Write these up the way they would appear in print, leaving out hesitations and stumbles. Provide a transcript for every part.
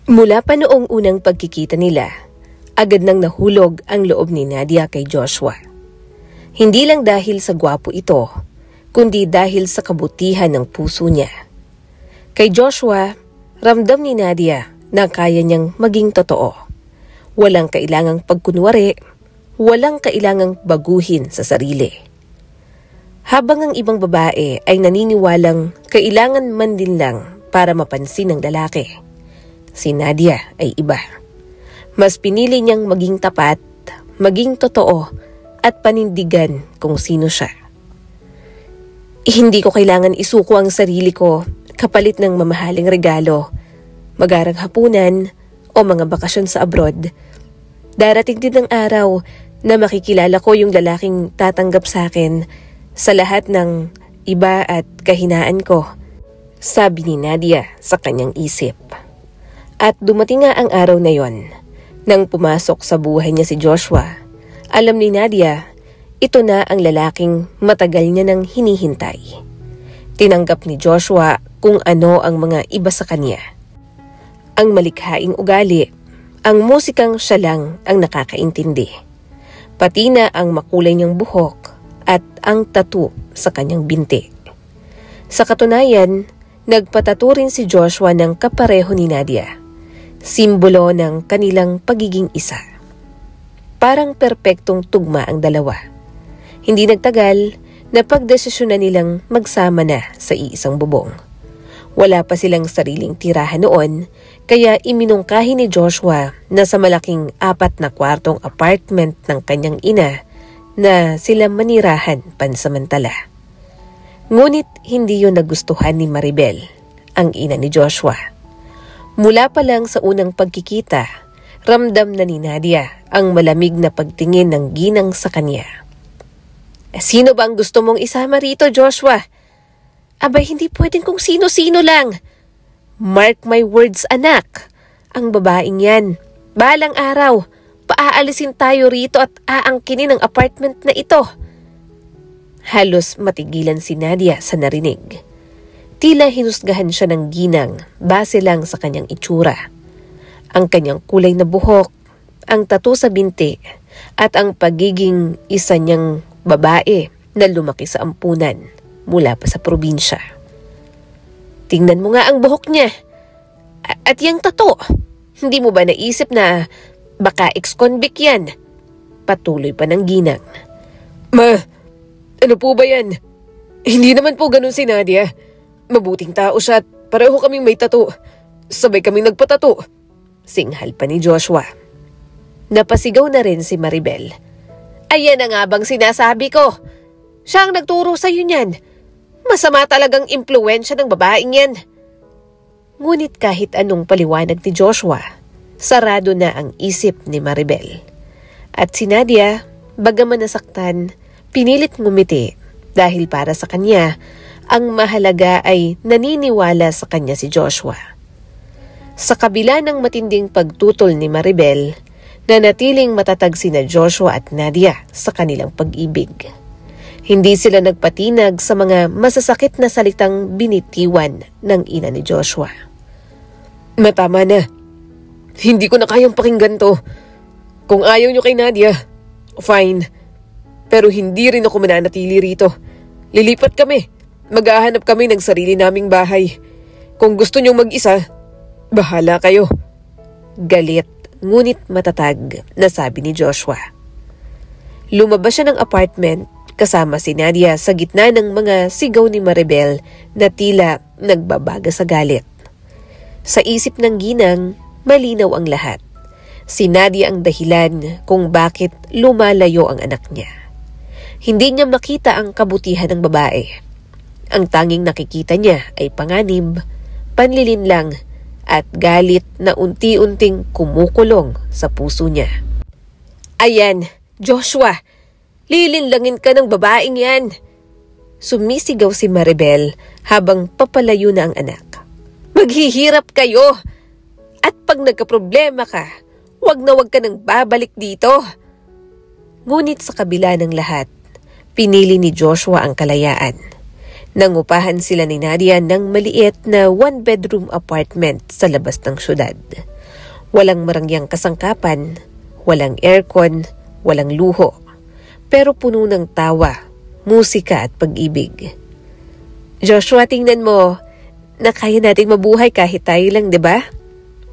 Mula pa noong unang pagkikita nila, agad nang nahulog ang loob ni Nadia kay Joshua. Hindi lang dahil sa gwapo ito, kundi dahil sa kabutihan ng puso niya. Kay Joshua, ramdam ni Nadia na kaya niyang maging totoo. Walang kailangang pagkunwari, walang kailangang baguhin sa sarili. Habang ang ibang babae ay naniniwalang kailangan man din lang para mapansin ng lalaki, si Nadia ay iba. Mas pinili niyang maging tapat, maging totoo, at panindigan kung sino siya. Hindi ko kailangan isuko ang sarili ko kapalit ng mamahaling regalo, magarang hapunan, o mga bakasyon sa abroad. Darating din ang araw na makikilala ko yung lalaking tatanggap sa akin sa lahat ng iba at kahinaan ko, sabi ni Nadia sa kanyang isip. At dumating nga ang araw na yon. Nang pumasok sa buhay niya si Joshua, alam ni Nadia, ito na ang lalaking matagal niya nang hinihintay. Tinanggap ni Joshua kung ano ang mga iba sa kanya. Ang malikhaing ugali, ang musikang siya lang ang nakakaintindi. Pati na ang makulay niyang buhok at ang tattoo sa kanyang binti. Sa katunayan, nagpatattoo rin si Joshua ng kapareho ni Nadia. Simbolo ng kanilang pagiging isa. Parang perpektong tugma ang dalawa. Hindi nagtagal, napagdesisyon na nilang magsama na sa iisang bubong. Wala pa silang sariling tirahan noon, kaya iminungkahi ni Joshua na sa malaking 4 na kwartong apartment ng kanyang ina na sila manirahan pansamantala. Ngunit hindi yun nagustuhan ni Maribel, ang ina ni Joshua. Mula pa lang sa unang pagkikita, ramdam na ni Nadia ang malamig na pagtingin ng ginang sa kanya. Sino ba ang gusto mong isama rito, Joshua? Abay, hindi pwedeng kung sino-sino lang. Mark my words, anak. Ang babaeng yan, balang araw, paaalisin tayo rito at aangkinin ang apartment na ito. Halos matigilan si Nadia sa narinig. Tila hinusgahan siya ng ginang base lang sa kanyang itsura. Ang kanyang kulay na buhok, ang tattoo sa binti, at ang pagiging isa niyang babae na lumaki sa ampunan mula pa sa probinsya. Tingnan mo nga ang buhok niya. At yung tattoo, hindi mo ba naisip na baka ex-convict yan? Patuloy pa ng ginang. Ma, ano po ba yan? Hindi naman po ganun si Nadia. Mabuting tao siya at pareho kaming may tattoo. Sabay kaming nagpatattoo. Singhal pa ni Joshua. Napasigaw na rin si Maribel. Ayan na nga bang sinasabi ko? Siya ang nagturo sa'yo niyan. Masama talagang impluwensya ng babaeng yan. Ngunit kahit anong paliwanag ni Joshua, sarado na ang isip ni Maribel. At si Nadia, bagaman nasaktan, pinilit ngumiti dahil para sa kanya, ang mahalaga ay naniniwala sa kanya si Joshua. Sa kabila ng matinding pagtutol ni Maribel, nanatiling matatag sina Joshua at Nadia sa kanilang pag-ibig. Hindi sila nagpatinag sa mga masasakit na salitang binitiwan ng ina ni Joshua. Matama na. Hindi ko na kayang pakinggan to. Kung ayaw nyo kay Nadia, fine. Pero hindi rin ako mananatili rito. Lilipat kami. Maghahanap kami ng sarili naming bahay. Kung gusto nyong mag-isa, bahala kayo. Galit, ngunit matatag na sabi ni Joshua. Lumabas siya ng apartment kasama si Nadia sa gitna ng mga sigaw ni Maribel na tila nagbabaga sa galit. Sa isip ng ginang, malinaw ang lahat. Si Nadia ang dahilan kung bakit lumalayo ang anak niya. Hindi niya makita ang kabutihan ng babae. Ang tanging nakikita niya ay panganib, panlilinlang, at galit na unti-unting kumukulong sa puso niya. Ayan, Joshua, lilinlangin ka ng babaeng yan. Sumisigaw si Maribel habang papalayo na ang anak. Maghihirap kayo! At pag nagkaproblema ka, wag ka nang babalik dito. Ngunit sa kabila ng lahat, pinili ni Joshua ang kalayaan. Nangupahan sila ni Nadia ng maliit na 1-bedroom apartment sa labas ng syudad. Walang marangyang kasangkapan, walang aircon, walang luho, pero puno ng tawa, musika at pag-ibig. Joshua, tingnan mo, na kaya nating mabuhay kahit tayo lang, di ba?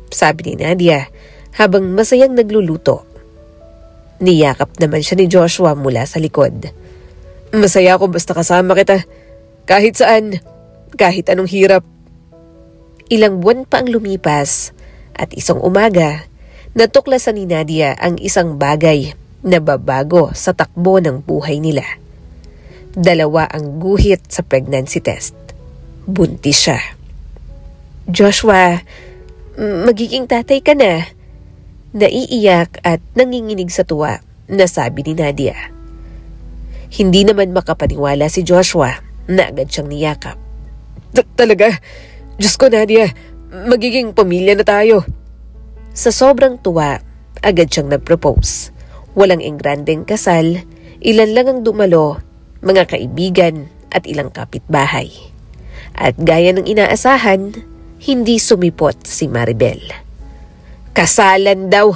Sabi ni Nadia habang masayang nagluluto. Niyakap naman siya ni Joshua mula sa likod. Masaya ako basta kasama kita. Kahit saan, kahit anong hirap. Ilang buwan pa ang lumipas at isang umaga, natuklasan ni Nadia ang isang bagay na babago sa takbo ng buhay nila. 2 ang guhit sa pregnancy test. Buntis siya. Joshua, magiging tatay ka na. Naiiyak at nanginginig sa tuwa na sabi ni Nadia. Hindi naman makapaniwala si Joshua na agad siyang niyakap. Talaga? Diyos ko, Nadia, magiging pamilya na tayo. Sa sobrang tuwa, agad siyang nag-propose. Walang engrandeng kasal, ilan lang ang dumalo, mga kaibigan at ilang kapitbahay. At gaya ng inaasahan, hindi sumipot si Maribel. Kasalan daw.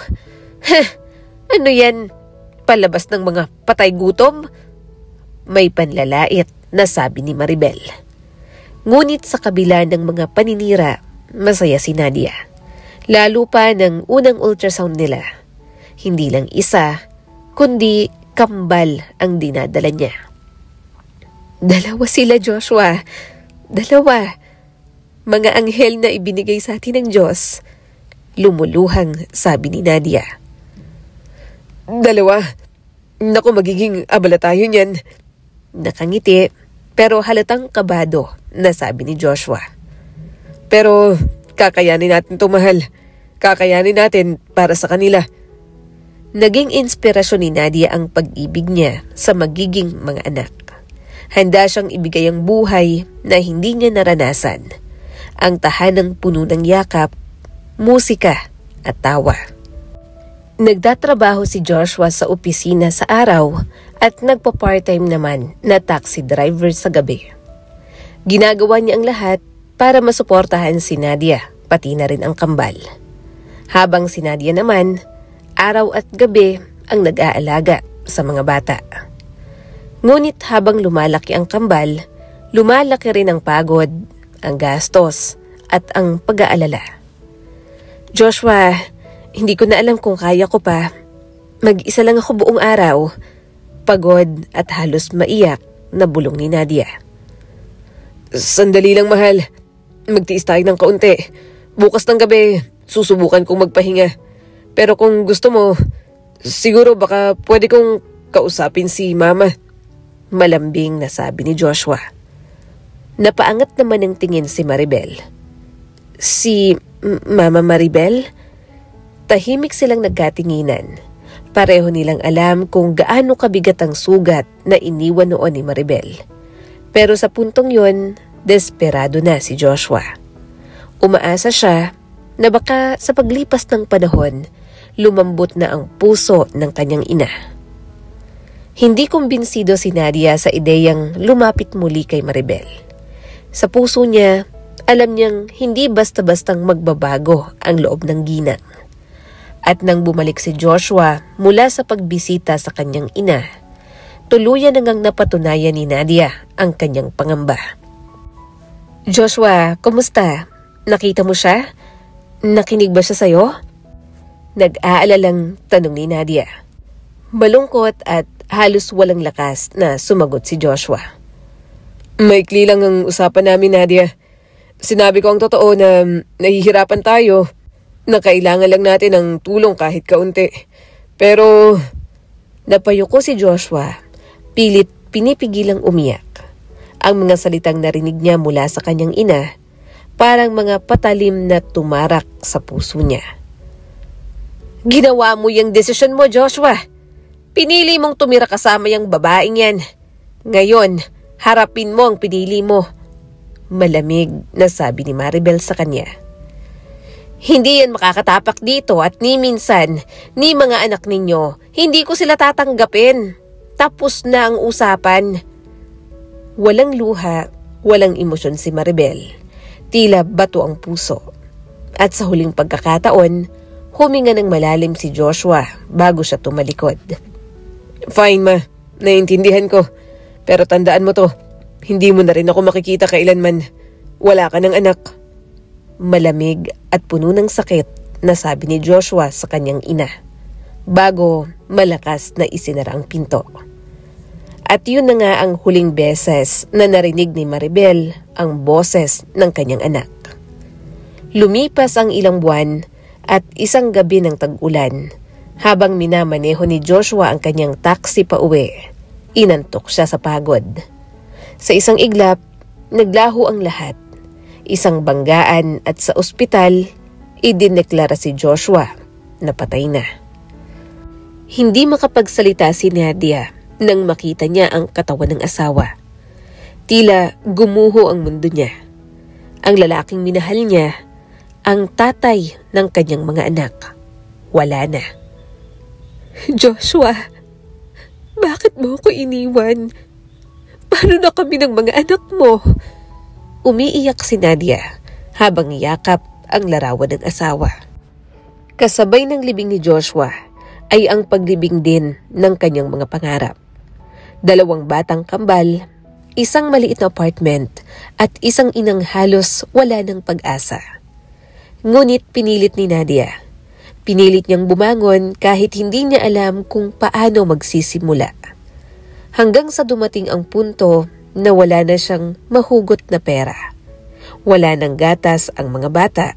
Ano yan? Palabas ng mga patay gutom? May panlalait na sabi ni Maribel. Ngunit sa kabila ng mga paninira, masaya si Nadia. Lalo pa ng unang ultrasound nila. Hindi lang isa, kundi kambal ang dinadala niya. 2 sila, Joshua. 2. Mga anghel na ibinigay sa atin ng Diyos. Lumuluhang sabi ni Nadia. 2? Naku, magiging abala tayo niyan. Nakangiti, pero halatang kabado na sabi ni Joshua. Pero kakayanin natin to, mahal. Kakayanin natin para sa kanila. Naging inspirasyon ni Nadia ang pag-ibig niya sa magiging mga anak. Handa siyang ibigay ang buhay na hindi niya naranasan. Ang tahanang puno ng yakap, musika at tawa. Nagtatrabaho si Joshua sa opisina sa araw at nagpa-part-time naman na taxi driver sa gabi. Ginagawa niya ang lahat para masuportahan si Nadia, pati na rin ang kambal. Habang si Nadia naman, araw at gabi ang nag-aalaga sa mga bata. Ngunit habang lumalaki ang kambal, lumalaki rin ang pagod, ang gastos at ang pag-aalala. Joshua, hindi ko na alam kung kaya ko pa. Mag-isa lang ako buong araw. Pagod at halos maiyak na bulong ni Nadia. Sandali lang, mahal. Magtiis tayo ng kaunti. Bukas ng gabi, susubukan kong magpahinga. Pero kung gusto mo, siguro baka pwede kong kausapin si Mama. Malambing na sabi ni Joshua. Napaangat naman ng tingin si Maribel. Si Mama Maribel? Tahimik silang nagkatinginan. Pareho nilang alam kung gaano kabigat ang sugat na iniwan noon ni Maribel. Pero sa puntong yon, desperado na si Joshua. Umaasa siya na baka sa paglipas ng panahon, lumambot na ang puso ng kanyang ina. Hindi kumbinsido si Nadia sa ideyang lumapit muli kay Maribel. Sa puso niya, alam niyang hindi basta-bastang magbabago ang loob ng ginang. At nang bumalik si Joshua mula sa pagbisita sa kanyang ina, tuluyan nang napatunayan ni Nadia ang kanyang pangamba. Joshua, kumusta? Nakita mo siya? Nakinig ba siya sa'yo? Nag-aalalang tanong ni Nadia. Malungkot at halos walang lakas na sumagot si Joshua. Maikli lang ang usapan namin, Nadia. Sinabi ko ang totoo na nahihirapan tayo, na kailangan lang natin ng tulong kahit kaunti. Pero napayuko si Joshua, pilit pinipigilang umiyak. Ang mga salitang narinig niya mula sa kanyang ina, parang mga patalim na tumarak sa puso niya. Ginawa mo yung desisyon mo, Joshua. Pinili mong tumira kasama yung babaeng yan. Ngayon, harapin mo ang pinili mo. Malamig na sabi ni Maribel sa kanya. Hindi yan makakatapak dito at ni minsan, ni mga anak ninyo, hindi ko sila tatanggapin. Tapos na ang usapan. Walang luha, walang emosyon si Maribel. Tila bato ang puso. At sa huling pagkakataon, Huminga ng malalim si Joshua bago siya tumalikod. Fine ma, naiintindihan ko. Pero tandaan mo to, hindi mo na rin ako makikita kailanman. Wala ka ng anak. Malamig at puno ng sakit na sabi ni Joshua sa kanyang ina, bago malakas na isinara ang pinto. At yun na nga ang huling beses na narinig ni Maribel ang boses ng kanyang anak. Lumipas ang ilang buwan at isang gabi ng tag-ulan, habang minamaneho ni Joshua ang kanyang taxi pa uwi, inantok siya sa pagod. Sa isang iglap, naglaho ang lahat. Isang banggaan at sa ospital, idineklara si Joshua na patay na. Hindi makapagsalita si Nadia nang makita niya ang katawan ng asawa. Tila gumuho ang mundo niya. Ang lalaking minahal niya, ang tatay ng kanyang mga anak, wala na. Joshua, bakit mo ako iniwan? Paano na kami ng mga anak mo? Umiiyak si Nadia habang yakap ang larawan ng asawa. Kasabay ng libing ni Joshua ay ang paglibing din ng kanyang mga pangarap. 2 batang kambal, isang maliit na apartment at isang inang halos wala ng pag-asa. Ngunit pinilit ni Nadia. Pinilit niyang bumangon kahit hindi niya alam kung paano magsisimula. Hanggang sa dumating ang punto na wala na siyang mahugot na pera. Wala ng gatas ang mga bata.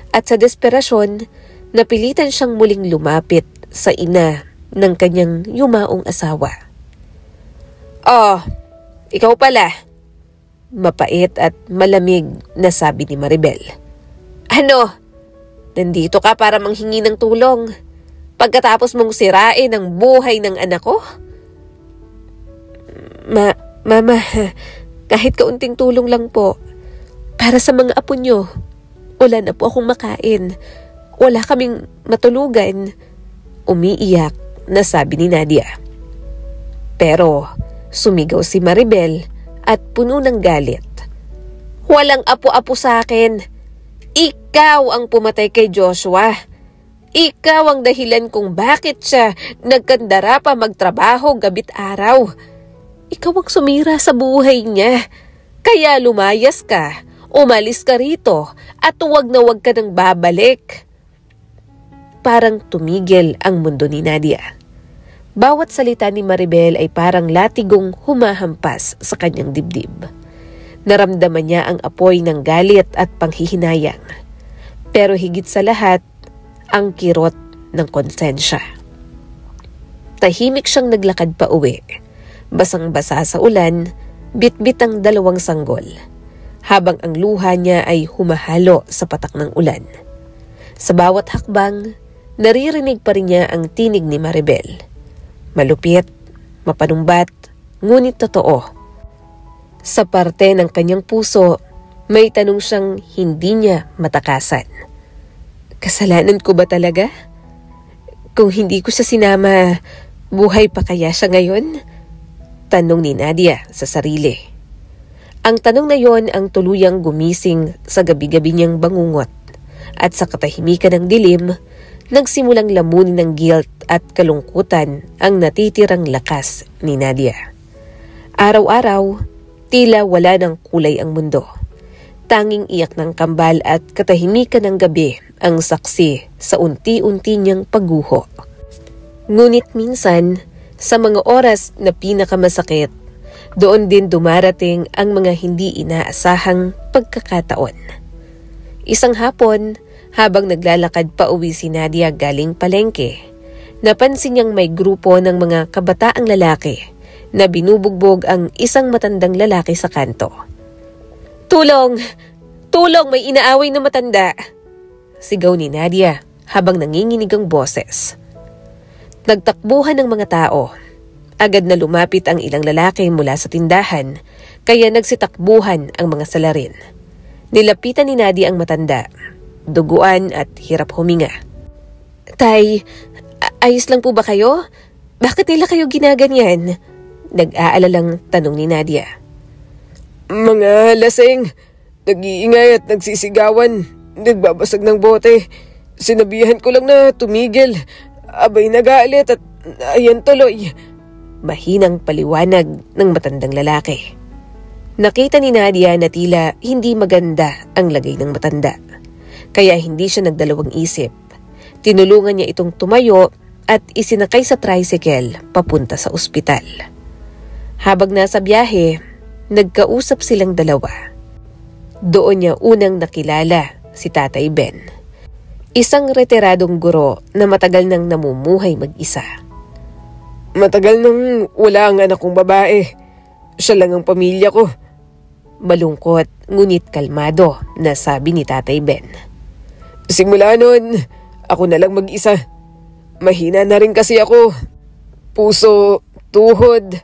At sa desperasyon, napilitan siyang muling lumapit sa ina ng kanyang yumaong asawa. Oh, ikaw pala. Mapait at malamig na sabi ni Maribel. Ano? Nandito ka para manghingi ng tulong pagkatapos mong sirain ang buhay ng anak ko? Mama, kahit kaunting tulong lang po. Para sa mga apo nyo. Wala na po akong makain. Wala kaming matulugan. Umiiyak na sabi ni Nadia. Pero sumigaw si Maribel at puno ng galit. Walang apo-apo sa akin. Ikaw ang pumatay kay Joshua. Ikaw ang dahilan kung bakit siya nagkandara pa magtrabaho gabit araw. Ikaw ang sumira sa buhay niya. Kaya lumayas ka, umalis ka rito at huwag na huwag ka nang babalik. Parang tumigil ang mundo ni Nadia. Bawat salita ni Maribel ay parang latigong humahampas sa kanyang dibdib. Naramdaman niya ang apoy ng galit at panghihinayang. Pero higit sa lahat, ang kirot ng konsensya. Tahimik siyang naglakad pa uwi. Basang-basa sa ulan, bitbit ang 2 sanggol. Habang ang luha niya ay humahalo sa patak ng ulan. Sa bawat hakbang, naririnig pa rin niya ang tinig ni Maribel. Malupit, mapanumbat, ngunit totoo. Sa parte ng kanyang puso, may tanong siyang hindi niya matakasan. Kasalanan ko ba talaga? Kung hindi ko siya sinama, buhay pa kaya siya ngayon? Tanong ni Nadia sa sarili. Ang tanong na yon ang tuluyang gumising sa gabi-gabi niyang bangungot. At sa katahimikan ng dilim, nagsimulang lamunin ng guilt at kalungkutan ang natitirang lakas ni Nadia. Araw-araw, tila wala ng kulay ang mundo. Tanging iyak ng kambal at katahimikan ng gabi ang saksi sa unti-unti niyang pagguho. Ngunit minsan, sa mga oras na pinakamasakit, doon din dumarating ang mga hindi inaasahang pagkakataon. Isang hapon, habang naglalakad pa uwi si Nadia galing palengke, napansin niyang may grupo ng mga kabataang lalaki na binubugbog ang isang matandang lalaki sa kanto. Tulong! Tulong! May inaaway na matanda! Sigaw ni Nadia habang nanginginig ang boses. Nagtakbuhan ng mga tao. Agad na lumapit ang ilang lalaki mula sa tindahan, kaya nagsitakbuhan ang mga salarin. Nilapitan ni Nadia ang matanda, duguan at hirap huminga. Tay, ayos lang po ba kayo? Bakit nila kayo ginaganyan? Nag-aalalang tanong ni Nadia. Mga lasing, nag-iingay at nagsisigawan, nagbabasag ng bote. Sinabihan ko lang na tumigil. Abay nagalit at ayan tuloy. Mahinang paliwanag ng matandang lalaki. Nakita ni Nadia na tila hindi maganda ang lagay ng matanda. Kaya hindi siya nagdalawang isip. Tinulungan niya itong tumayo at isinakay sa tricycle papunta sa ospital. Habang nasa biyahe, nagkausap silang dalawa. Doon niya unang nakilala si Tatay Ben. Isang retiradong guro na matagal nang namumuhay mag-isa. Matagal nang wala ang anak kong babae. Siya lang ang pamilya ko. Malungkot ngunit kalmado na sabi ni Tatay Ben. Simula noon, ako na lang mag-isa. Mahina na rin kasi ako. Puso, tuhod,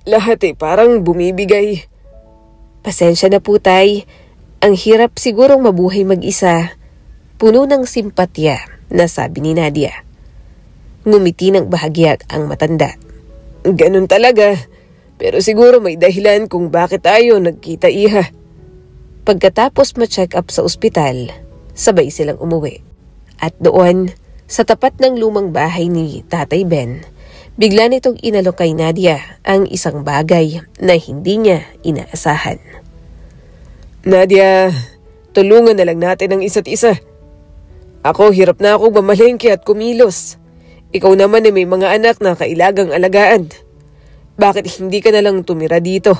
lahat parang bumibigay. Pasensya na po, Tay. Ang hirap sigurong mabuhay mag-isa. Puno ng simpatya na sabi ni Nadia. Ngumiti ng bahagya ang matanda. Ganun talaga. Pero siguro may dahilan kung bakit tayo nagkita, iha. Pagkatapos ma-check up sa ospital, sabay silang umuwi. At doon, sa tapat ng lumang bahay ni Tatay Ben, bigla nitong inalok kay Nadia ang isang bagay na hindi niya inaasahan. Nadia, tulungan na lang natin ang isa't isa. Ako, hirap na ako mamalengke at kumilos. Ikaw naman may mga anak na kailangang alagaan. Bakit hindi ka na lang tumira dito?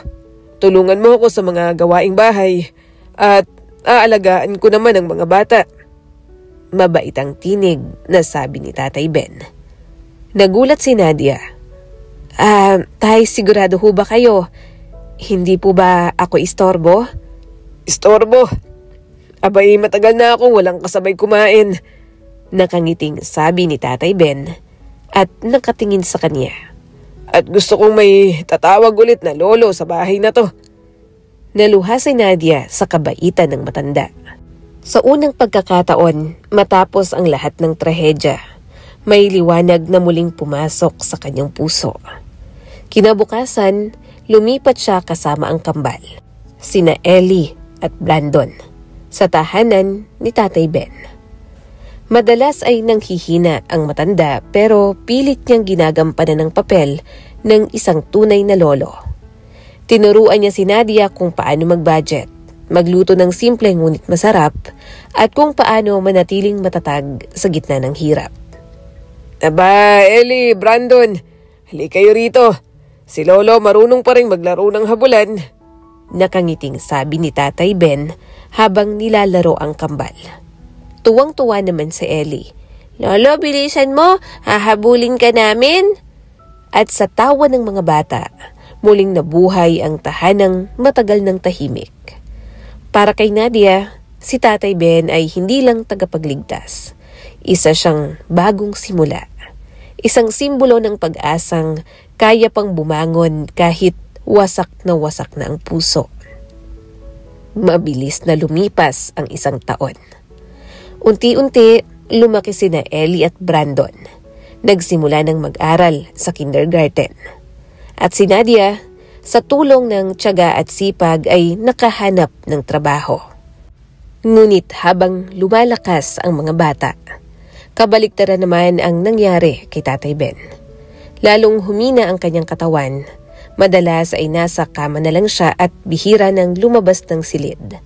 Tulungan mo ako sa mga gawaing bahay at aalagaan ko naman ang mga bata. Mabait ang tinig na sabi ni Tatay Ben. Nagulat si Nadia. Tay, sigurado ho ba kayo? Hindi po ba ako istorbo? Istorbo? Abay, matagal na akong walang kasabay kumain. Nakangiting sabi ni Tatay Ben at nakatingin sa kanya. At gusto kong may tatawag ulit na lolo sa bahay na to. Naluha si Nadia sa kabaitan ng matanda. Sa unang pagkakataon, matapos ang lahat ng trahedya, may liwanag na muling pumasok sa kanyang puso. Kinabukasan, lumipat siya kasama ang kambal, sina Ellie at Brandon, sa tahanan ni Tatay Ben. Madalas ay nanghihina ang matanda pero pilit niyang ginagampanan ng papel ng isang tunay na lolo. Tinuruan niya si Nadia kung paano mag-budget, magluto ng simple ngunit masarap, at kung paano manatiling matatag sa gitna ng hirap. Aba, Ellie, Brandon, hali kayo rito. Si Lolo marunong pa rin maglaro ng habulan. Nakangiting sabi ni Tatay Ben habang nilalaro ang kambal. Tuwang-tuwa naman si Ellie. Lolo, bilisan mo, hahabulin ka namin. At sa tawa ng mga bata, muling nabuhay ang tahanang matagal ng tahimik. Para kay Nadia, si Tatay Ben ay hindi lang tagapagligtas. Isa siyang bagong simula. Isang simbolo ng pag-asang kaya pang bumangon kahit wasak na ang puso. Mabilis na lumipas ang isang taon. Unti-unti, lumaki sina Ellie at Brandon. Nagsimula ng mag-aral sa kindergarten. At si Nadia, sa tulong ng tiyaga at sipag ay nakahanap ng trabaho. Ngunit habang lumalakas ang mga bata, kabaliktaran naman ang nangyari kay Tatay Ben. Lalong humina ang kanyang katawan. Madalas ay nasa kama na lang siya at bihira nang lumabas ng silid.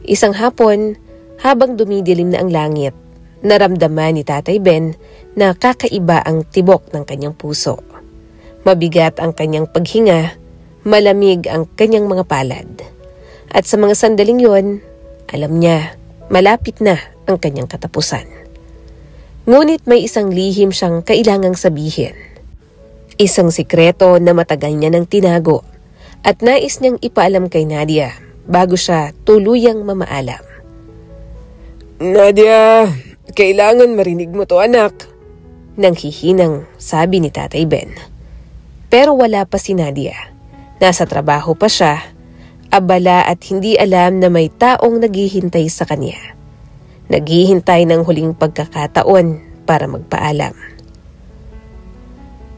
Isang hapon, habang dumidilim na ang langit, naramdaman ni Tatay Ben na kakaiba ang tibok ng kanyang puso. Mabigat ang kanyang paghinga, malamig ang kanyang mga palad. At sa mga sandaling yon, alam niya, malapit na ang kanyang katapusan. Ngunit may isang lihim siyang kailangang sabihin. Isang sikreto na matagal niya nang tinago at nais niyang ipaalam kay Nadia bago siya tuluyang mamaalam. Nadia, kailangan marinig mo to, anak. Nanghihinang sabi ni Tatay Ben. Pero wala pa si Nadia. Nasa trabaho pa siya, abala at hindi alam na may taong naghihintay sa kanya. Naghihintay ng huling pagkakataon para magpaalam.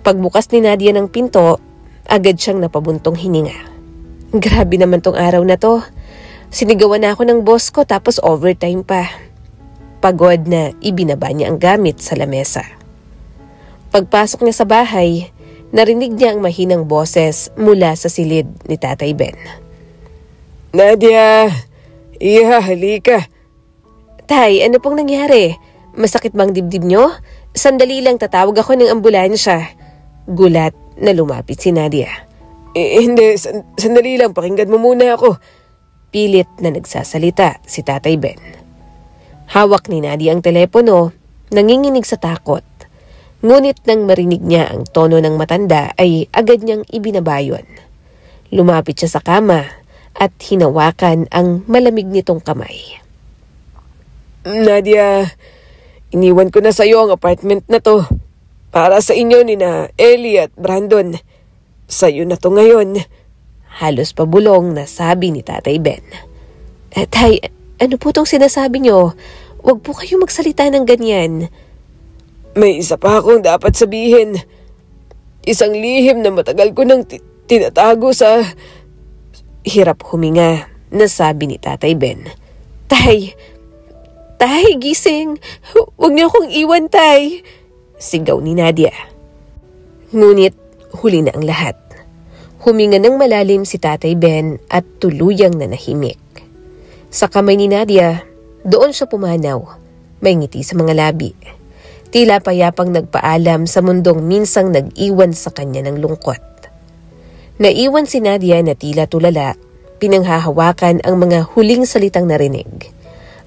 Pagbukas ni Nadia ng pinto, agad siyang napabuntong hininga. Grabe naman tong araw na to. Sinigawan na ako ng boss ko tapos overtime pa. Pagod na ibinaba niya ang gamit sa lamesa. Pagpasok niya sa bahay, narinig niya ang mahinang boses mula sa silid ni Tatay Ben. Nadia! Iha, halika! Tay, ano pong nangyari? Masakit bang dibdib niyo? Sandali lang, tatawag ako ng ambulansya. Gulat na lumapit si Nadia. Hindi, sandali lang, pakinggan mo muna ako. Pilit na nagsasalita si Tatay Ben. Hawak ni Nadia ang telepono, nanginginig sa takot. Ngunit nang marinig niya ang tono ng matanda ay agad niyang ibinabayon. Lumapit siya sa kama at hinawakan ang malamig nitong kamay. Nadia, iniwan ko na sa iyo ang apartment na to. Para sa inyo ni na Ellie at Brandon. Sa iyo na to ngayon. Halos pabulong na sabi ni Tatay Ben. Tay, ano po tong sinasabi niyo? Huwag po kayong magsalita ng ganyan. May isa pa akong dapat sabihin. Isang lihim na matagal ko nang tinatago sa... Hirap huminga, nasabi ni Tatay Ben. Tay, gising. Huwag niyo akong iwan, Tay. Sigaw ni Nadia. Ngunit huli na ang lahat. Huminga ng malalim si Tatay Ben at tuluyang nanahimik. Sa kamay ni Nadia, doon siya pumanaw. May ngiti sa mga labi. Tila payapang nagpaalam sa mundong minsang nag-iwan sa kanya ng lungkot. Naiwan si Nadia na tila tulala, pinanghahawakan ang mga huling salitang narinig.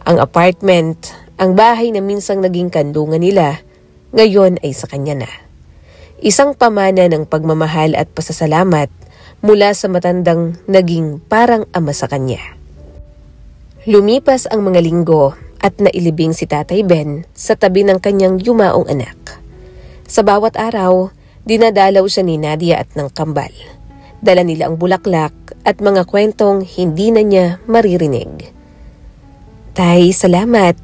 Ang apartment, ang bahay na minsang naging kandungan nila, ngayon ay sa kanya na. Isang pamana ng pagmamahal at pasasalamat mula sa matandang naging parang ama sa kanya. Lumipas ang mga linggo at nailibing si Tatay Ben sa tabi ng kanyang yumaong anak. Sa bawat araw, dinadalaw siya ni Nadia at ng kambal. Dala nila ang bulaklak at mga kwentong hindi na niya maririnig. Tay, salamat.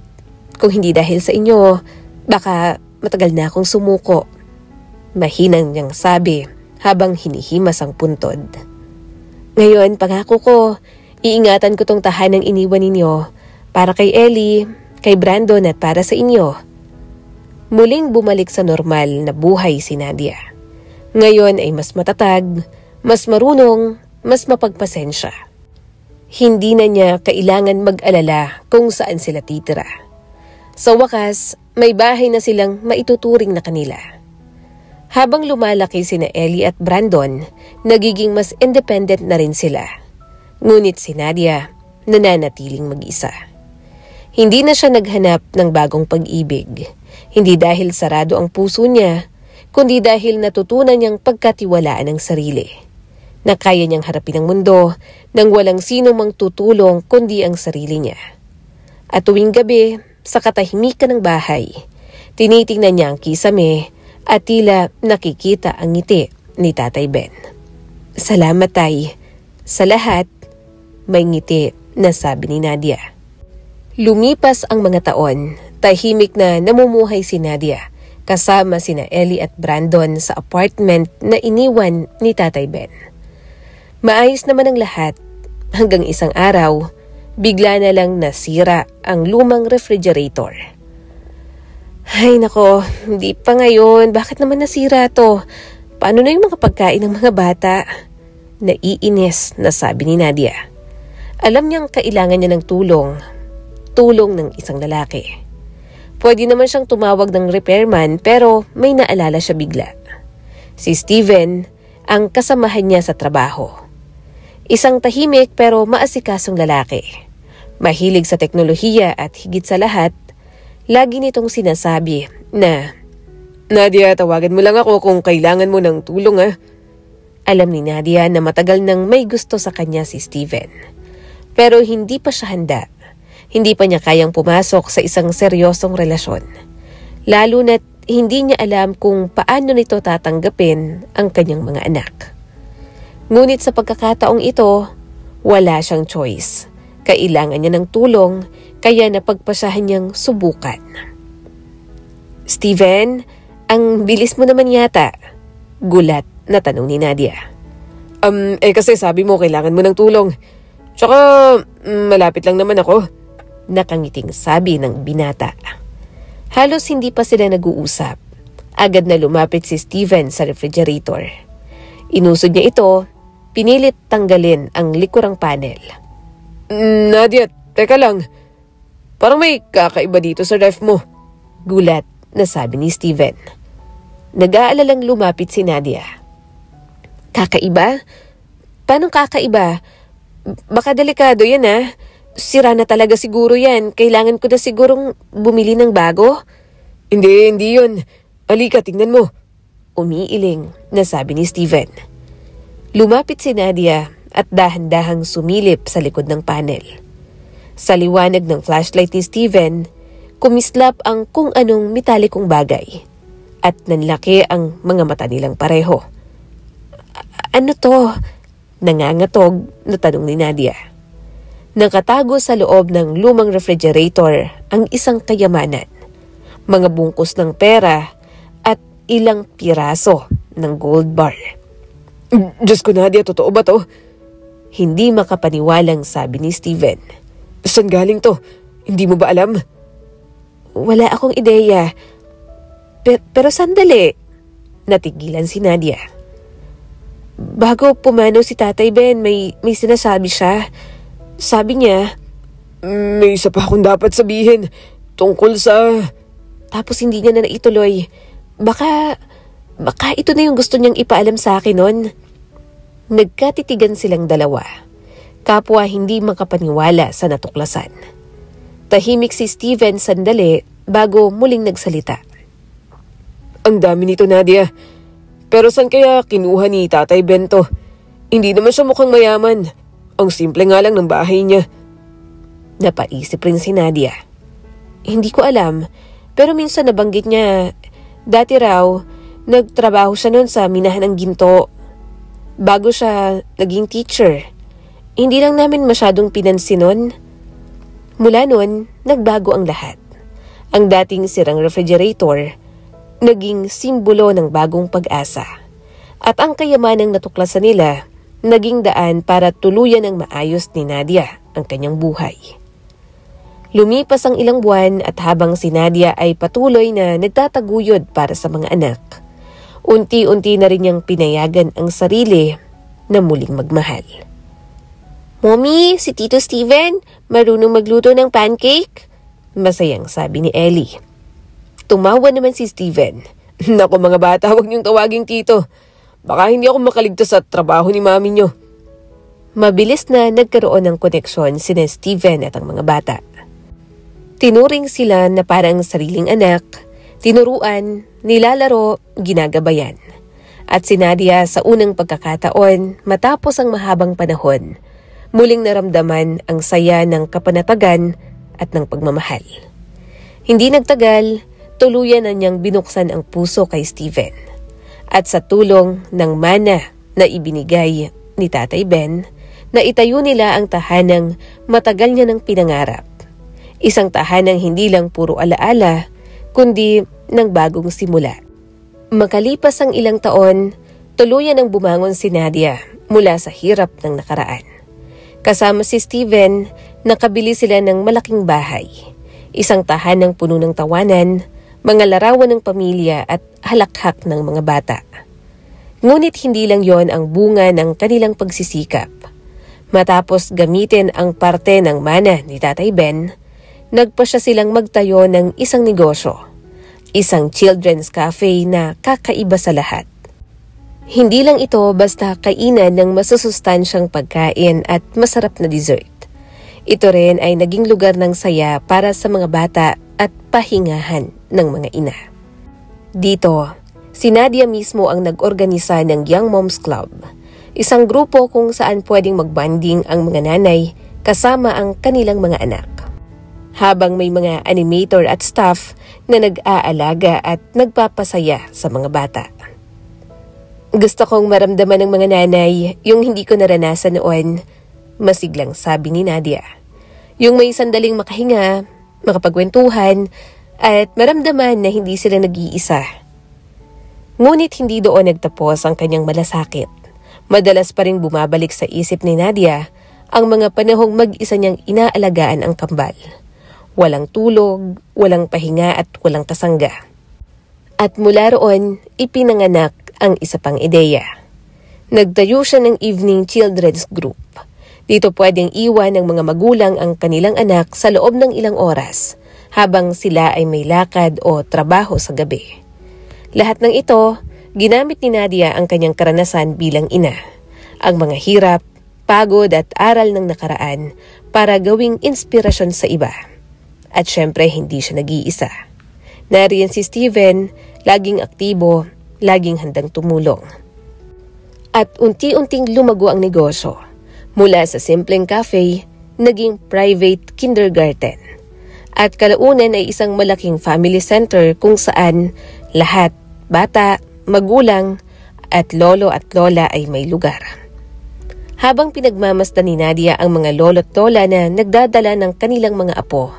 Kung hindi dahil sa inyo, baka matagal na akong sumuko. Mahinang niyang sabi habang hinihimas ang puntod. Ngayon, pangako ko, iingatan ko tong tahanang iniwan ninyo para kay Ellie, kay Brandon at para sa inyo. Muling bumalik sa normal na buhay si Nadia. Ngayon ay mas matatag, mas marunong, mas mapagpasensya. Hindi na niya kailangan mag-alala kung saan sila titira. Sa wakas, may bahay na silang maituturing na kanila. Habang lumalaki sina Ellie at Brandon, nagiging mas independent na rin sila. Ngunit si Nadia, nananatiling mag-isa. Hindi na siya naghanap ng bagong pag-ibig. Hindi dahil sarado ang puso niya, kundi dahil natutunan niyang pagkatiwalaan ang sarili. Na kaya niyang harapin ang mundo nang walang sino mang tutulong kundi ang sarili niya. At tuwing gabi, sa katahimikan ng bahay, tinitingnan niya ang kisame at tila nakikita ang ngiti ni Tatay Ben. Salamat, Tay. Sa lahat, may ngiti na sabi ni Nadia. Lumipas ang mga taon, tahimik na namumuhay si Nadia kasama sina Ellie at Brandon sa apartment na iniwan ni Tatay Ben. Maayos naman ang lahat hanggang isang araw, bigla na lang nasira ang lumang refrigerator. Ay nako, hindi pa ngayon. Bakit naman nasira to? Paano na yung mga pagkain ng mga bata? Naiinis na sabi ni Nadia. Alam niyang kailangan niya ng tulong. Tulong ng isang lalaki. Pwede naman siyang tumawag ng repairman pero may naalala siya bigla. Si Steven, ang kasamahan niya sa trabaho. Isang tahimik pero maasikasong lalaki. Mahilig sa teknolohiya at higit sa lahat, lagi nitong sinasabi na, Nadia, tawagan mo lang ako kung kailangan mo ng tulong Alam ni Nadia na matagal nang may gusto sa kanya si Steven. Pero hindi pa siya handa. Hindi pa niya kayang pumasok sa isang seryosong relasyon. Lalo na't hindi niya alam kung paano nito tatanggapin ang kanyang mga anak. Ngunit sa pagkakataong ito, wala siyang choice. Kailangan niya ng tulong, kaya napagpasahan niyang subukan. Steven, ang bilis mo naman yata. Gulat na tanong ni Nadia. Kasi sabi mo kailangan mo ng tulong. Tsaka malapit lang naman ako. Nakangiting sabi ng binata. Halos hindi pa sila nag-uusap. Agad na lumapit si Steven sa refrigerator. Inusod niya ito, pinilit tanggalin ang likurang panel. Nadia, teka lang. Parang may kakaiba dito sa ref mo. Gulat na sabi ni Steven. Nag-aalalang lumapit si Nadia. Kakaiba? Paano kakaiba? Baka delikado yan Sira na talaga siguro yan. Kailangan ko na sigurong bumili ng bago. Hindi yun. Halika, tingnan mo. Umiiling na sabi ni Steven. Lumapit si Nadia at dahan-dahang sumilip sa likod ng panel. Sa liwanag ng flashlight ni Steven, kumislap ang kung anong metalikong bagay at nanlaki ang mga mata nilang pareho. Ano to? Nangangatog na tanong ni Nadia. Nakatago sa loob ng lumang refrigerator ang isang kayamanan, mga bungkus ng pera at ilang piraso ng gold bar. Diyos ko, Nadia, totoo ba to? Hindi makapaniwalang sabi ni Steven. Saan galing to? Hindi mo ba alam? Wala akong ideya. Pero sandali. Natigilan si Nadia. Bago pumano si Tatay Ben, may sinasabi siya. Sabi niya, may isa pa akong dapat sabihin tungkol sa... Tapos hindi niya na naituloy. Baka ito na yung gusto niyang ipaalam sa akin nun. Nagkatitigan silang dalawa. Kapwa hindi makapaniwala sa natuklasan. Tahimik si Steven sandali bago muling nagsalita. Ang dami nito, Nadia. Pero saan kaya kinuha ni Tatay Bento? Hindi naman siya mukhang mayaman. Ang simple nga lang ng bahay niya. Napaisip rin si Nadia. Hindi ko alam, pero minsan nabanggit niya, dati raw, nagtrabaho siya noon sa minahan ng ginto. Bago siya naging teacher. Hindi lang namin masyadong pinansin noon. Mula noon, nagbago ang lahat. Ang dating sirang refrigerator, naging simbolo ng bagong pag-asa. At ang kayamanang natuklasan nila, naging daan para tuluyan ng maayos ni Nadia ang kanyang buhay. Lumipas ang ilang buwan at habang si Nadia ay patuloy na nagtataguyod para sa mga anak, unti-unti na rin niyang pinayagan ang sarili na muling magmahal. Mommy, si Tito Steven, marunong magluto ng pancake? Masayang sabi ni Ellie. Tumawa naman si Steven. Naku mga bata, huwag niyong tawaging tito. Baka hindi ako makaligtas sa trabaho ni mami niyo. Mabilis na nagkaroon ng koneksyon sina Steven at ang mga bata. Tinuring sila na parang sariling anak, tinuruan, nilalaro, ginagabayan. At si Nadia sa unang pagkakataon matapos ang mahabang panahon, muling naramdaman ang saya ng kapanatagan at ng pagmamahal. Hindi nagtagal, tuluyan na niyang binuksan ang puso kay Steven. At sa tulong ng mana na ibinigay ni Tatay Ben, naitayo nila ang tahanang matagal niya ng pinangarap. Isang tahanang hindi lang puro alaala, kundi ng bagong simula. Makalipas ang ilang taon, tuluyan ang bumangon si Nadia mula sa hirap ng nakaraan. Kasama si Steven, nakabili sila ng malaking bahay. Isang tahanang puno ng tawanan, mga larawan ng pamilya at halakhak ng mga bata. Ngunit hindi lang yon ang bunga ng kanilang pagsisikap. Matapos gamitin ang parte ng mana ni Tatay Ben, nagpasya silang magtayo ng isang negosyo, isang children's cafe na kakaiba sa lahat. Hindi lang ito basta kainan ng masusustansyang pagkain at masarap na dessert. Ito rin ay naging lugar ng saya para sa mga bata at pahingahan ng mga ina. Dito, si Nadia mismo ang nag-organisa ng Young Moms Club, isang grupo kung saan pwedeng magbanding ang mga nanay kasama ang kanilang mga anak. Habang may mga animator at staff na nag-aalaga at nagpapasaya sa mga bata. Gusto kong maramdaman ng mga nanay yung hindi ko naranasan noon, masiglang sabi ni Nadia. Yung may sandaling makahinga, makapagkwentuhan, at maramdaman na hindi sila nag-iisa. Ngunit hindi doon nagtapos ang kanyang malasakit. Madalas pa rin bumabalik sa isip ni Nadia ang mga panahong mag-isa niyang inaalagaan ang kambal. Walang tulog, walang pahinga at walang kasangga. At mula roon, ipinanganak ang isa pang ideya. Nagtayo siya ng Evening Children's Group. Dito pwedeng iwan ng mga magulang ang kanilang anak sa loob ng ilang oras habang sila ay may lakad o trabaho sa gabi. Lahat ng ito, ginamit ni Nadia ang kanyang karanasan bilang ina, ang mga hirap, pagod at aral ng nakaraan para gawing inspirasyon sa iba. At syempre hindi siya nag-iisa. Nariyan si Steven, laging aktibo, laging handang tumulong. At unti-unting lumago ang negosyo. Mula sa simpleng cafe, naging private kindergarten. At kalaunan ay isang malaking family center kung saan lahat, bata, magulang, at lolo at lola ay may lugar. Habang pinagmamasdan ni Nadia ang mga lolo at lola na nagdadala ng kanilang mga apo,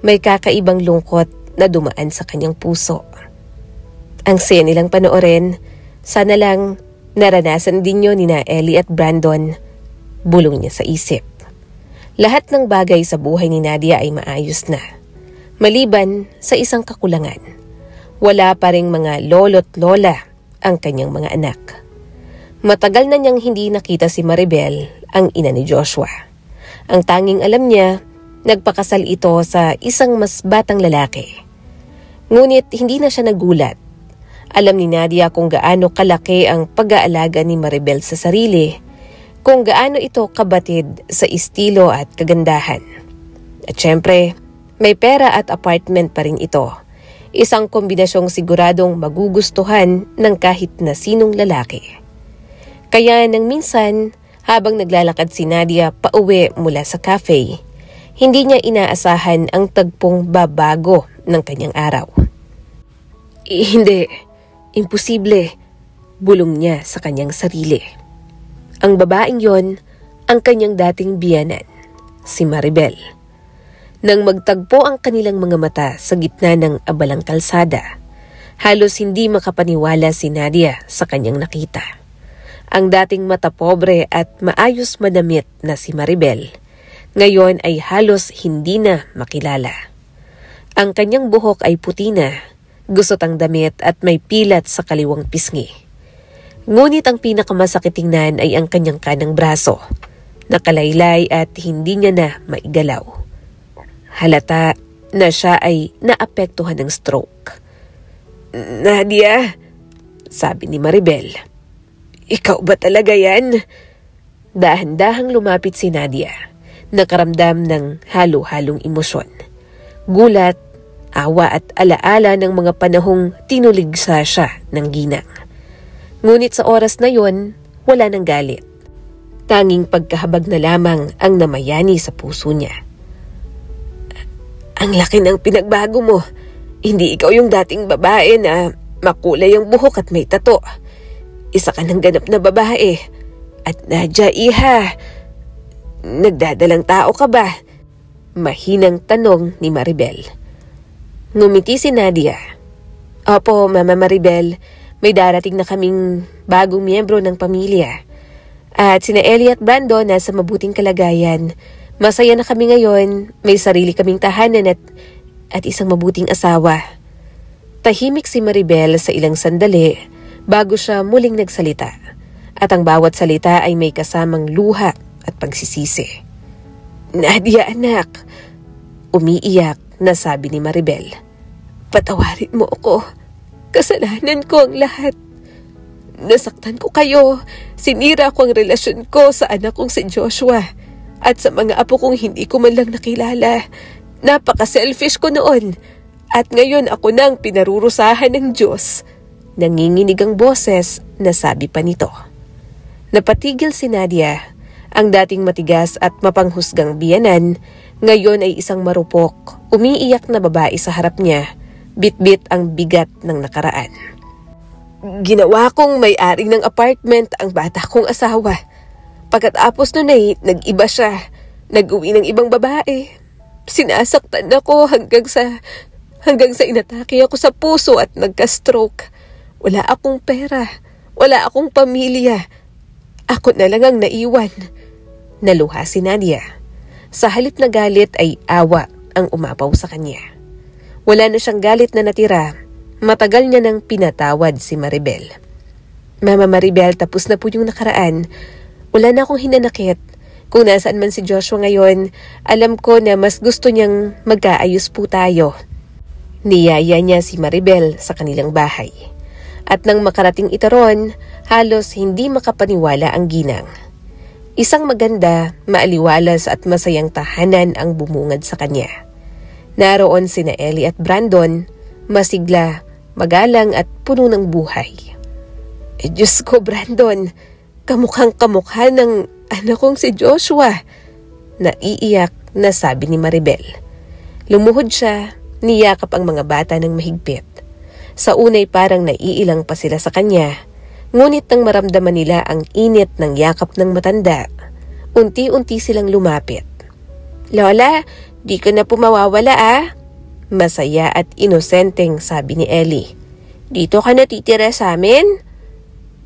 may kakaibang lungkot na dumaan sa kanyang puso. Ang saya nilang panoorin, sana lang naranasan din yun ni Ellie at Brandon, bulong niya sa isip. Lahat ng bagay sa buhay ni Nadia ay maayos na, maliban sa isang kakulangan. Wala pa ring mga lolo't lola ang kanyang mga anak. Matagal na niyang hindi nakita si Maribel, ang ina ni Joshua. Ang tanging alam niya, nagpakasal ito sa isang mas batang lalaki. Ngunit hindi na siya nagulat. Alam ni Nadia kung gaano kalaki ang pag-aalaga ni Maribel sa sarili, kung gaano ito kabatid sa estilo at kagandahan. At syempre, may pera at apartment pa rin ito. Isang kombinasyong siguradong magugustuhan ng kahit na sinong lalaki. Kaya nang minsan, habang naglalakad si Nadia pauwi mula sa cafe, hindi niya inaasahan ang tagpong babago ng kanyang araw. Hindi, imposible, bulong niya sa kanyang sarili. Ang babaeng yon, ang kanyang dating biyanan, si Maribel. Nang magtagpo ang kanilang mga mata sa gitna ng abalang kalsada, halos hindi makapaniwala si Nadia sa kanyang nakita. Ang dating mata pobre at maayos madamit na si Maribel, ngayon ay halos hindi na makilala. Ang kanyang buhok ay puti na, gusot ang damit at may pilat sa kaliwang pisngi. Ngunit ang pinakamasakit tingnan ay ang kanyang kanang braso, nakalaylay at hindi niya na maigalaw. Halata na siya ay naapektuhan ng stroke. Nadia, sabi ni Maribel, ikaw ba talaga yan? Dahan-dahang lumapit si Nadia, nakaramdam ng halo-halong emosyon. Gulat, awa at alaala ng mga panahong tinuligsa siya ng ginang. Ngunit sa oras na yon, wala nang galit. Tanging pagkahabag na lamang ang namayani sa puso niya. Ang laki ng pinagbago mo. Hindi ikaw yung dating babae na makulay ang buhok at may tato. Isa ka ng ganap na babae. At Nadia, iha, nagdadalang tao ka ba? Mahinang tanong ni Maribel. Ngumiti si Nadia. Opo, Mama Maribel, may darating na kaming bagong miyembro ng pamilya. At sina Ellie at Brandon nasa mabuting kalagayan. Masaya na kami ngayon, may sarili kaming tahanan at isang mabuting asawa. Tahimik si Maribel sa ilang sandali bago siya muling nagsalita. At ang bawat salita ay may kasamang luha at pagsisisi. Nadia anak, umiiyak na sabi ni Maribel. Patawarin mo ako, kasalanan ko ang lahat. Nasaktan ko kayo, sinira ko ang relasyon ko sa anak kong si Joshua. At sa mga apo kong hindi ko man lang nakilala. Napaka-selfish ko noon. At ngayon ako nang pinarurusahan ng Diyos. Nanginginig ang boses na sabi pa nito. Napatigil si Nadia, ang dating matigas at mapanghusgang biyanan, ngayon ay isang marupok, umiiyak na babae sa harap niya, bit-bit ang bigat ng nakaraan. Ginawa kong may-ari ng apartment ang bata kong asawa. Pagkatapos nun ay nag-iba siya, nag-uwi ng ibang babae. Sinasaktan ako hanggang sa inatake ako sa puso at nagka-stroke. Wala akong pera, wala akong pamilya. Ako na lang ang naiwan. Naluha si Nadia. Sa halip na galit ay awa ang umapaw sa kanya. Wala na siyang galit na natira. Matagal niya nang pinatawad si Maribel. Mama Maribel, tapos na po yung nakaraan. Wala na akong hinanakit. Kung nasaan man si Joshua ngayon, alam ko na mas gusto niyang magkaayos po tayo. Niyaya niya si Maribel sa kanilang bahay. At nang makarating ito ron, halos hindi makapaniwala ang ginang. Isang maganda, maaliwalas at masayang tahanan ang bumungad sa kanya. Naroon sina Ellie at Brandon, masigla, magalang at puno ng buhay. Diyos ko, Brandon, kamukhang-kamukha ng anak kong si Joshua. Naiiyak na sabi ni Maribel. Lumuhod siya, niyakap ang mga bata ng mahigpit. Sa unay parang naiilang pa sila sa kanya, ngunit nang maramdaman nila ang init ng yakap ng matanda, unti-unti silang lumapit. Lola, di ka na po mawawala ah. Masaya at inosenteng sabi ni Ellie. Dito ka natitira sa amin?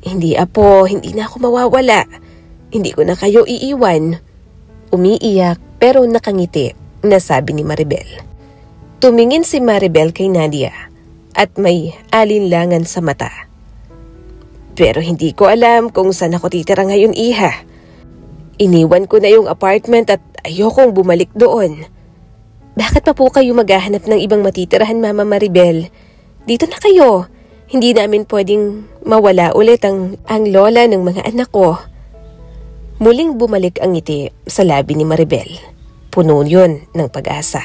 Hindi apo, hindi na ako mawawala. Hindi ko na kayo iiwan. Umiiyak pero nakangiti na sabi ni Maribel. Tumingin si Maribel kay Nadia at may alinlangan sa mata. Pero hindi ko alam kung saan ako titira ngayon, iha. Iniwan ko na yung apartment at ayokong bumalik doon. Bakit pa po kayo maghahanap ng ibang matitirahan, Mama Maribel? Dito na kayo. Hindi namin pwedeng mawala ulit ang lola ng mga anak ko. Muling bumalik ang ngiti sa labi ni Maribel. Puno yun ng pag-asa.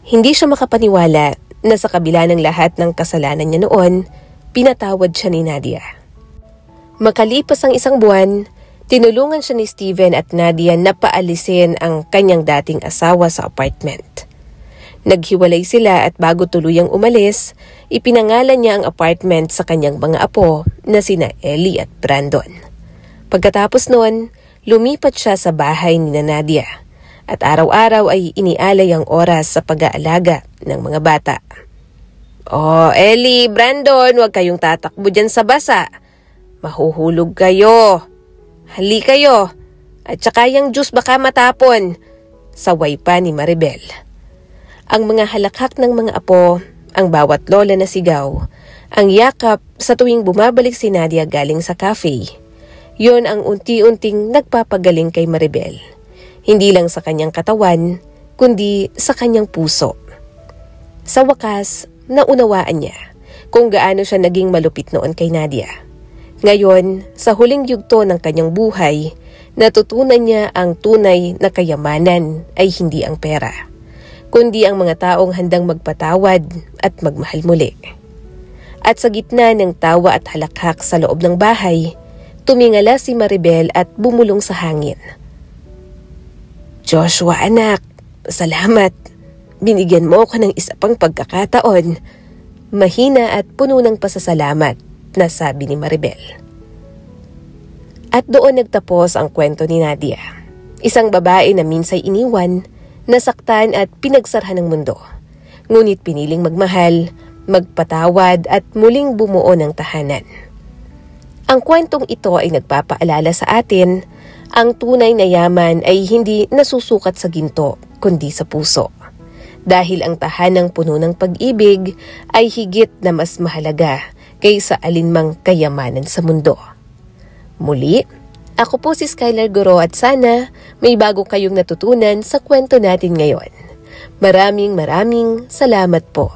Hindi siya makapaniwala na sa kabila ng lahat ng kasalanan niya noon, pinatawad siya ni Nadia. Makalipas ang isang buwan, tinulungan siya ni Steven at Nadia na paalisin ang kanyang dating asawa sa apartment. Naghiwalay sila at bago tuluyang umalis, ipinangalan niya ang apartment sa kanyang mga apo na sina Ellie at Brandon. Pagkatapos noon, lumipat siya sa bahay ni Nadia at araw-araw ay inialay ang oras sa pag-aalaga ng mga bata. Oh, Ellie, Brandon, huwag kayong tatakbo dyan sa basa. Mahuhulog kayo. Hali kayo. At saka yung juice baka matapon. Saway pa ni Maribel. Ang mga halakhak ng mga apo, ang bawat lola na sigaw, ang yakap sa tuwing bumabalik si Nadia galing sa cafe. Yon ang unti-unting nagpapagaling kay Maribel. Hindi lang sa kanyang katawan, kundi sa kanyang puso. Sa wakas, naunawaan niya kung gaano siya naging malupit noon kay Nadia. Ngayon, sa huling yugto ng kanyang buhay, natutunan niya ang tunay na kayamanan ay hindi ang pera, kundi ang mga taong handang magpatawad at magmahal muli. At sa gitna ng tawa at halakhak sa loob ng bahay, tumingala si Maribel at bumulong sa hangin. Joshua anak, salamat. Binigyan mo ako ng isa pang pagkakataon. Mahina at puno ng pasasalamat na sabi ni Maribel. At doon nagtapos ang kwento ni Nadia. Isang babae na minsay iniwan, nasaktan at pinagsarhan ng mundo. Ngunit piniling magmahal, magpatawad at muling bumuo ng tahanan. Ang kwentong ito ay nagpapaalala sa atin, ang tunay na yaman ay hindi nasusukat sa ginto, kundi sa puso. Dahil ang tahanang puno ng pag-ibig ay higit na mas mahalaga kaysa alinmang kayamanan sa mundo. Muli, ako po si Skylar Guro at sana may bago kayong natutunan sa kwento natin ngayon. Maraming salamat po.